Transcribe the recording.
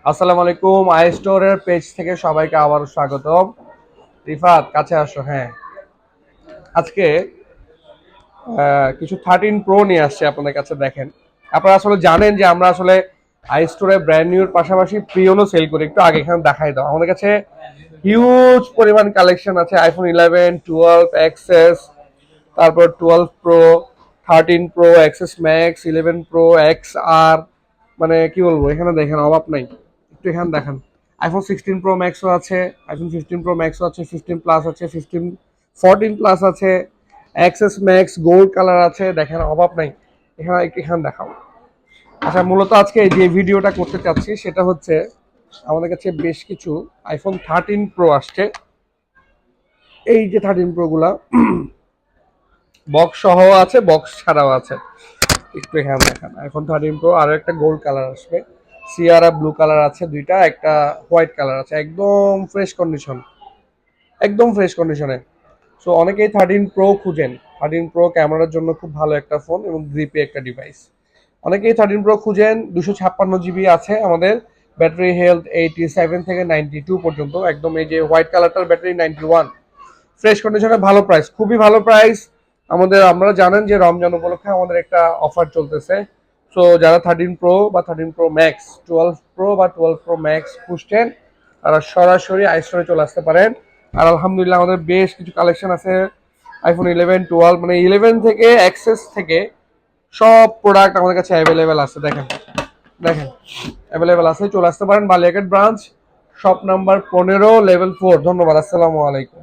আসসালামু আলাইকুম। আই স্টোরের পেজ থেকে সবাইকে আবারও স্বাগতম। রিফাত কাছে আসো। হ্যাঁ, আজকে কিছু 13 প্রো নিয়ে আসছে আপনাদের কাছে। দেখেন, আপনারা আসলে জানেন যে আমরা আসলে আই স্টোরে ব্র্যান্ড নিউর পাশাপাশি প্রিয়নও সেল করি। একটু আগে এখানে দেখাই দাও, আমাদের কাছে হিউজ পরিমাণ কালেকশন আছে। আইফোন 11, 12 এক্সএস, তারপর 12 pro, 13 pro, XS max, 11 pro, X R, মানে কি বলবো, এখানে দেখেন অভাব নাই। একটু এখানে দেখেন, আইফোন 16 প্রো ম্যাক্সও আছে, আইফোন 15 প্রো ম্যাক্সও আছে, 15 প্লাস আছে, 14 প্লাস আছে, এক্সএস ম্যাক্স গোল্ড কালার আছে। দেখেন অভাব নাই। এখানে একটু এখানে দেখাও। আচ্ছা, মূলত আজকে যে ভিডিওটা করতে চাচ্ছি সেটা হচ্ছে, আমাদের কাছে বেশ কিছু আইফোন 13 প্রো আসছে। এই যে 13 প্রো গুলা বক্স সহ আছে, বক্স ছাড়াও আছে। একটু এখানে দেখেন, আইফোন 13 প্রো আরো একটা গোল্ড কালার আসবে, সিয়ারা ব্লু কালার আছে দুইটা, একটা হোয়াইট কালার আছে। একদম ফ্রেশ কন্ডিশন, একদম ফ্রেশ কন্ডিশনে। সো অনেকেই 13 প্রো খুঁজেন। 13 প্রো ক্যামেরার জন্য খুব ভালো একটা ফোন এবং গ্রিপি একটা ডিভাইস। অনেকেই 13 প্রো খুঁজেন। 256 জিবি আছে আমাদের। ব্যাটারি হেলথ 87 থেকে 92 পর্যন্ত। একদম এই যে হোয়াইট কালারটার ব্যাটারি 91। ফ্রেশ কন্ডিশনে, ভালো প্রাইস, খুবই ভালো প্রাইস। আমরা জানেন যে রমজান উপলক্ষে আমাদের একটা অফার চলতেছে। সো যারা 13 প্রো বা 13 প্রো ম্যাক্স, 12 প্রো বা 12 প্রো ম্যাক্স খুঁজছেন, তারা সরাসরি আইস্টোরে চলে আসতে পারেন। আর আলহামদুলিল্লাহ আমাদের বেশ কিছু কালেকশন আছে। আইফোন 11, 12, মানে 11 থেকে এক্সেস থেকে সব প্রোডাক্ট আমাদের কাছে অ্যাভেলেবেল আছে। দেখেন, দেখেন অ্যাভেলেবেল আছে। চলে আসতে পারেন বালিয়াকেট ব্রাঞ্চ, শপ নাম্বার 15, লেভেল 4। ধন্যবাদ। আসসালামু আলাইকুম।